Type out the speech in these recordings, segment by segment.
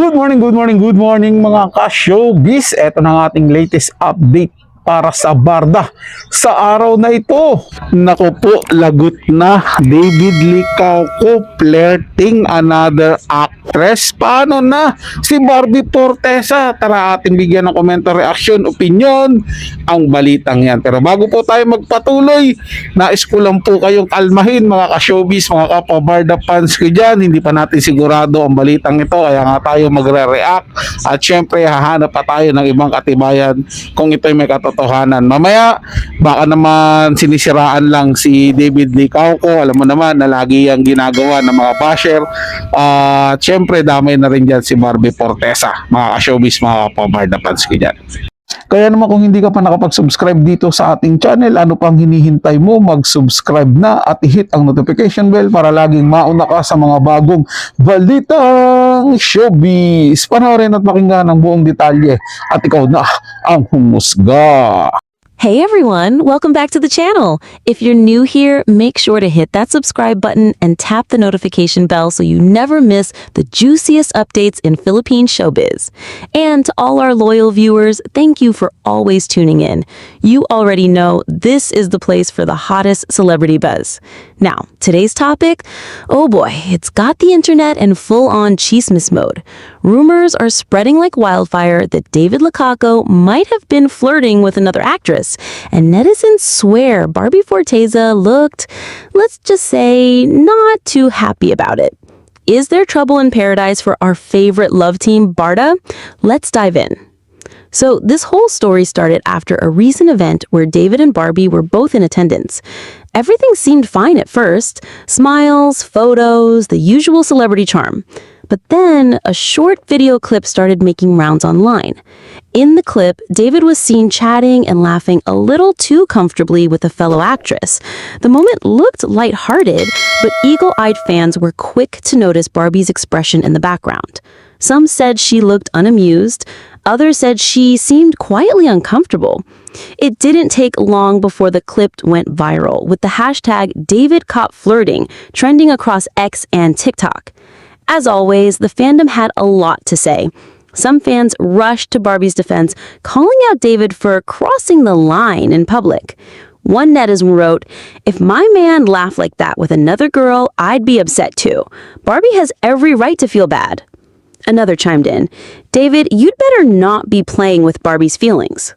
Good morning mga ka-showbiz. Ito na ang ating latest update para sa Barda sa araw na ito. Naku po, lagot na David Licauco flirting another actress. Paano na si Barbie Fortesa? Tara ating bigyan ng komento, reaction, opinion ang balitang yan. Pero bago po tayo magpatuloy, nais ko lang po kayong kalmahin mga ka-showbiz, mga kapwa-Barda fans ko dyan. Hindi pa natin sigurado ang balitang ito, kaya nga tayo magre-react at syempre hahanap pa tayo ng ibang katibayan kung ito'y may katotohanan. Mamaya baka naman sinisiraan lang si David Licauco. Alam mo naman na lagi ang ginagawa ng mga basher. At syempre damay na rin dyan si Barbie Fortesa, mga ka-showbiz, mga kapwa-Barda fans ko dyan. Kaya naman kung hindi ka pa nakapag-subscribe dito sa ating channel, ano pang hinihintay mo? Mag-subscribe na at i-hit ang notification bell para laging mauna ka sa mga bagong balitang showbiz. Panoorin at pakinggan ang buong detalye at ikaw na ang humusga. Hey everyone, welcome back to the channel. If you're new here, make sure to hit that subscribe button and tap the notification bell so you never miss the juiciest updates in Philippine showbiz. And to all our loyal viewers, thank you for always tuning in. You already know this is the place for the hottest celebrity buzz. Now, today's topic, oh boy, it's got the internet in full-on chismis mode. Rumors are spreading like wildfire that David Licauco might have been flirting with another actress, and netizens swear Barbie Fortesa looked, let's just say, not too happy about it. Is there trouble in paradise for our favorite love team, Barda? Let's dive in. So this whole story started after a recent event where David and Barbie were both in attendance. Everything seemed fine at first. Smiles, photos, the usual celebrity charm. But then a short video clip started making rounds online. In the clip, David was seen chatting and laughing a little too comfortably with a fellow actress. The moment looked lighthearted, but eagle-eyed fans were quick to notice Barbie's expression in the background. Some said she looked unamused. Others said she seemed quietly uncomfortable. It didn't take long before the clip went viral, with the hashtag #DavidCaught trending across X and TikTok. As always, the fandom had a lot to say. Some fans rushed to Barbie's defense, calling out David for crossing the line in public. One netizen wrote, "If my man laughed like that with another girl, I'd be upset too. Barbie has every right to feel bad." Another chimed in, "David, you'd better not be playing with Barbie's feelings."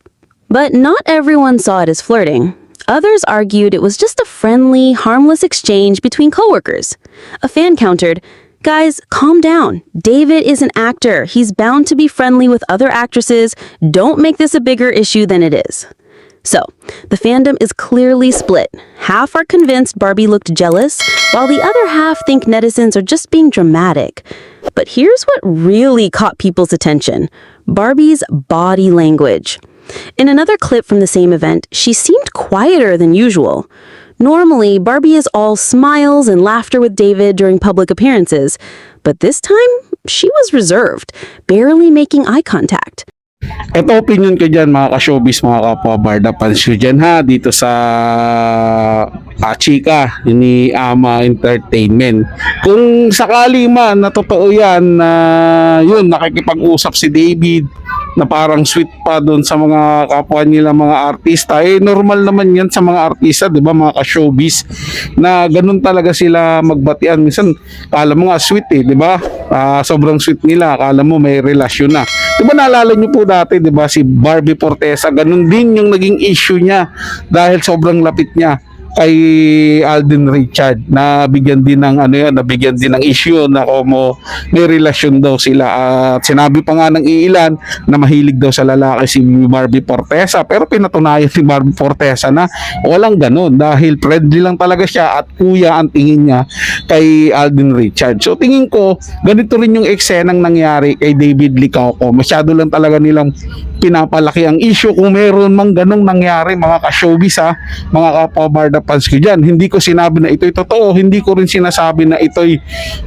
But not everyone saw it as flirting. Others argued it was just a friendly, harmless exchange between coworkers. A fan countered, "Guys, calm down. David is an actor. He's bound to be friendly with other actresses. Don't make this a bigger issue than it is." So, the fandom is clearly split. Half are convinced Barbie looked jealous, while the other half think netizens are just being dramatic. But here's what really caught people's attention: Barbie's body language. In another clip from the same event, she seemed quieter than usual. Normally, Barbie is all smiles and laughter with David during public appearances, but this time, she was reserved, barely making eye contact. Ito opinion ko dyan mga ka-showbiz, mga kapwa-Barda fans ko dyan ha, dito sa chika ni Ama Entertainment. Kung sakali man na totoo yan na yun, nakikipag-usap si David na parang sweet pa doon sa mga kapwa nila mga artista, eh normal naman yan sa mga artista, di ba, mga ka-showbiz, na ganun talaga sila magbatian. Minsan kala mo nga sweet eh, di ba, sobrang sweet nila, kala mo may relasyon na, di ba. Naalala nyo po dati, di ba, si Barbie Fortesa, ganun din yung naging issue niya dahil sobrang lapit niya kay Alden Richard, na bigyan din ng nabigyan din ng issue na como may relasyon daw sila, at sinabi pa nga ng iilan na mahilig daw sa lalaki si Barbie Fortesa, pero pinatunayan si Barbie Fortesa na walang ganun dahil friendly lang talaga siya at kuya ang tingin niya kay Alden Richard. So tingin ko ganito rin yung eksenang nangyari kay David Licauco. Masyado lang talaga nilang pinapalaki ang issue kung meron mang ganong nangyari, mga ka-showbiz ha, mga kapwa-Barda fans ko dyan. Hindi ko sinabi na ito'y totoo, hindi ko rin sinasabi na ito'y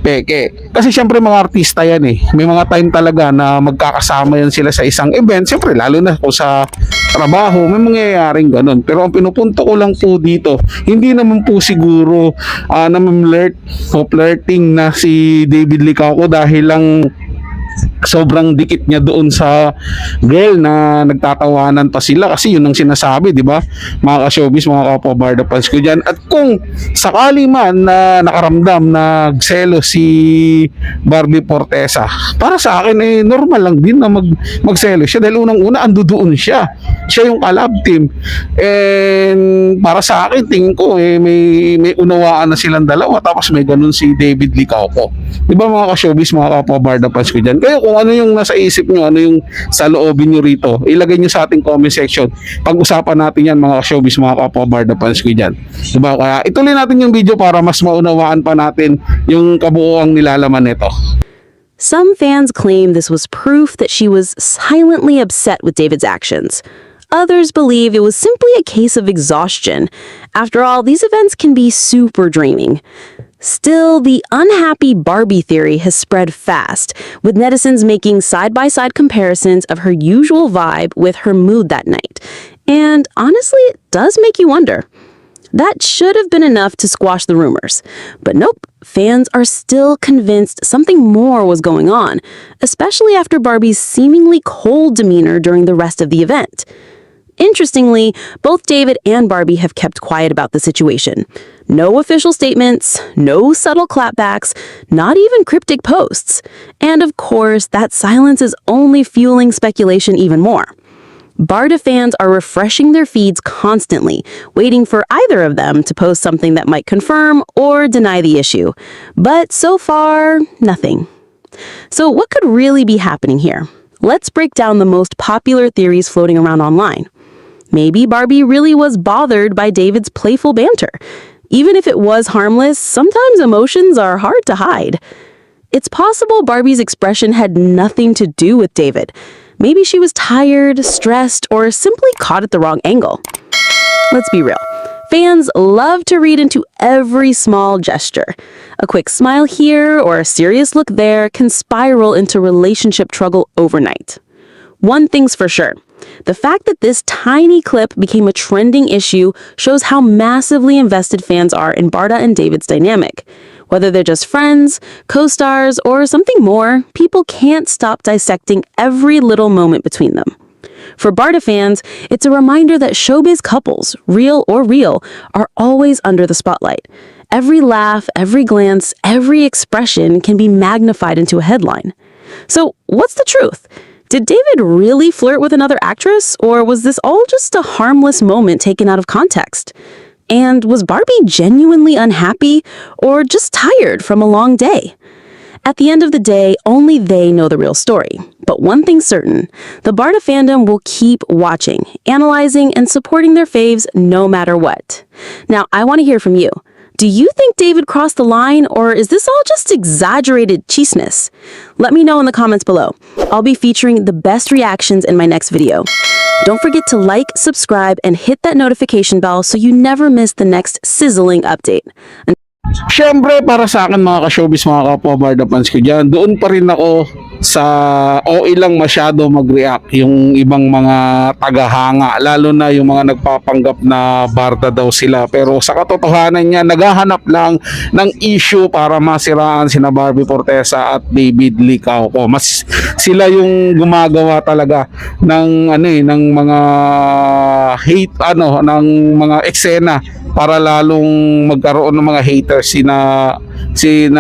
peke. Kasi syempre mga artista yan eh. May mga time talaga na magkakasama yan sila sa isang event. Syempre lalo na kung sa trabaho, may mangyayaring ganon. Pero ang pinupunto ko lang po dito, hindi naman po siguro na flirting na si David Licauco dahil lang sobrang dikit niya doon sa girl na nagtatawanan pa sila kasi yun ang sinasabi, di ba? Mga ka-showbiz, mga kapwa Barda fans ko dyan. At kung sakali man na nakaramdam na nagselo si Barbie Fortesa, para sa akin normal lang din na magselo siya dahil unang-una ando doon siya. Siya yung collab team. And para sa akin, tingin ko may unawaan na silang dalawa tapos may ganun si David Licauco. Di ba mga ka-showbiz, mga kapwa Barda fans ko dyan? Kaya kung ano yung nasa isip nyo, ano yung sa loobin nyo rito, ilagay nyo sa ating comment section. Pag-usapan natin yan mga showbiz, mga kapwa Barda fans ko dyan. Diba? Kaya ituloy natin yung video para mas maunawaan pa natin yung kabuoang nilalaman nito. Some fans claim this was proof that she was silently upset with David's actions. Others believe it was simply a case of exhaustion. After all, these events can be super draining. Still, the unhappy Barbie theory has spread fast, with netizens making side-by-side comparisons of her usual vibe with her mood that night. And honestly, it does make you wonder. That should have been enough to squash the rumors. But nope, fans are still convinced something more was going on, especially after Barbie's seemingly cold demeanor during the rest of the event. Interestingly, both David and Barbie have kept quiet about the situation. No official statements, no subtle clapbacks, not even cryptic posts. And of course, that silence is only fueling speculation even more. Barda fans are refreshing their feeds constantly, waiting for either of them to post something that might confirm or deny the issue. But so far, nothing. So what could really be happening here? Let's break down the most popular theories floating around online. Maybe Barbie really was bothered by David's playful banter. Even if it was harmless, sometimes emotions are hard to hide. It's possible Barbie's expression had nothing to do with David. Maybe she was tired, stressed, or simply caught at the wrong angle. Let's be real. Fans love to read into every small gesture. A quick smile here or a serious look there can spiral into relationship trouble overnight. One thing's for sure. The fact that this tiny clip became a trending issue shows how massively invested fans are in Barda and David's dynamic. Whether they're just friends, co-stars, or something more, people can't stop dissecting every little moment between them. For Barda fans, it's a reminder that showbiz couples, real or real, are always under the spotlight. Every laugh, every glance, every expression can be magnified into a headline. So, what's the truth? Did David really flirt with another actress, or was this all just a harmless moment taken out of context? And was Barbie genuinely unhappy, or just tired from a long day? At the end of the day, only they know the real story. But one thing's certain, the Barda fandom will keep watching, analyzing, and supporting their faves no matter what. Now, I want to hear from you. Do you think David crossed the line, or is this all just exaggerated cheesiness? Let me know in the comments below. I'll be featuring the best reactions in my next video. Don't forget to like, subscribe, and hit that notification bell so you never miss the next sizzling update. Siyempre, para sa akin mga ka-showbiz, mga kapwa Barda fans ko dyan, doon pa rin ako sa ilang masyado mag-react yung ibang mga tagahanga, lalo na yung mga nagpapanggap na Barda daw sila. Pero sa katotohanan niya, naghahanap lang ng issue para masiraan sina Barbie Fortesa at David Licauco. Mas sila yung gumagawa talaga ng ng mga hate ng mga eksena para lalong magkaroon ng mga haters sina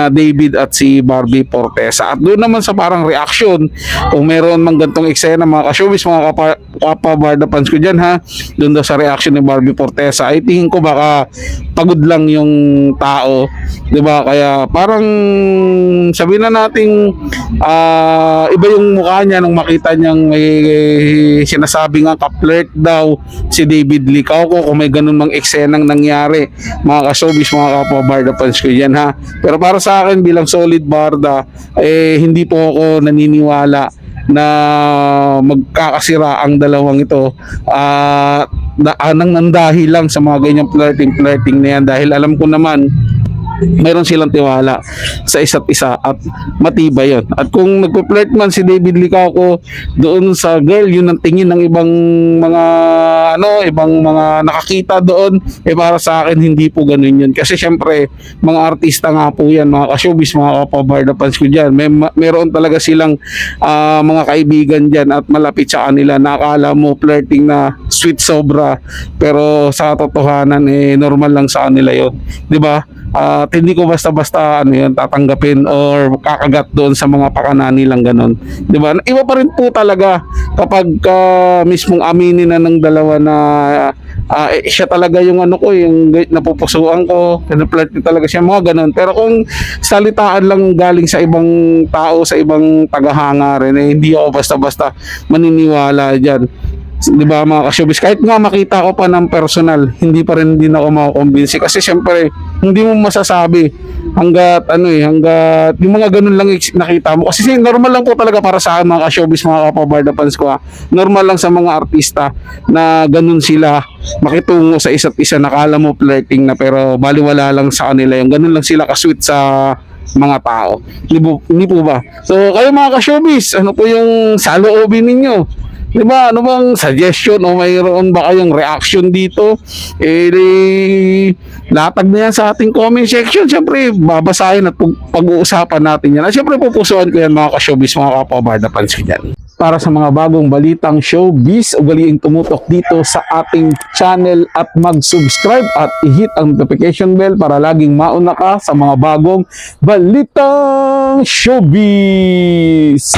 David at si Barbie Fortesa. At doon naman sa parang reaction, kung meron mang gantong eksena mga ka-showbiz, mga kapwa Barda fans ko dyan doon daw sa reaction ni Barbie Fortesa, ay tingin ko baka pagod lang yung tao, di ba? Kaya parang sabihin na nating iba yung mukha niya nung makita niyang may sinasabi nga ka-flirt daw si David Licauco, kung may ganun mang eksenang nangyari mga ka-showbiz, mga kapwa Barda fans ko yan Pero para sa akin bilang solid Barda, hindi po ako naniniwala na magkakasira ang dalawang ito nang dahil lang sa mga ganyang flirting na yan, dahil alam ko naman mayroon silang tiwala sa isa't isa at matibay yon. At kung nagpo-flirt man si David Licauco doon sa girl, yun ang tingin ng ibang mga ibang mga nakakita doon, para sa akin hindi po ganun yun. Kasi syempre, mga artista nga po yan, mga ka-showbiz, mga kapabarda fans ko dyan. Meron talaga silang mga kaibigan dyan at malapit sa kanila na akala mo flirting na sweet sobra, pero sa totohanan normal lang sa kanila yun, di ba? At hindi ko basta-basta tatanggapin or kakagat doon sa mga pakana nilang ganon, di ba? Iba pa rin po talaga kapag mismong aminin na ng dalawa na siya talaga yung yung napupusuan ko, pinapflirt ko talaga siya, mga ganon. Pero kung salitaan lang galing sa ibang tao, sa ibang tagahanga rin, hindi ako basta-basta maniniwala dyan. Di ba mga ka-showbiz, kahit nga makita ko pa ng personal, hindi pa rin din ako makakombinsi kasi syempre hindi mo masasabi hanggat hanggat yung mga ganun lang nakita mo, kasi normal lang po talaga para sa akin mga ka-showbiz, mga kapabarda fans ko, normal lang sa mga artista na ganun sila makitungo sa isa't isa, nakala mo flirting na pero baliwala lang sa kanila yung ganun lang sila ka-sweet sa mga tao. Hindi po ba? So kayo mga ka-showbiz, ano po yung saloobin ninyo? Di ba? Ano bang suggestion o mayroon ba kayong reaction dito? Latag na yan sa ating comment section. Siyempre, babasahin at pag-uusapan natin yan. At siyempre, pupusuan ko yan mga ka-showbiz, mga kapabarda fans ko yan. Para sa mga bagong balitang showbiz, ugaliing tumutok dito sa ating channel at mag-subscribe at i-hit ang notification bell para laging mauna ka sa mga bagong balitang showbiz.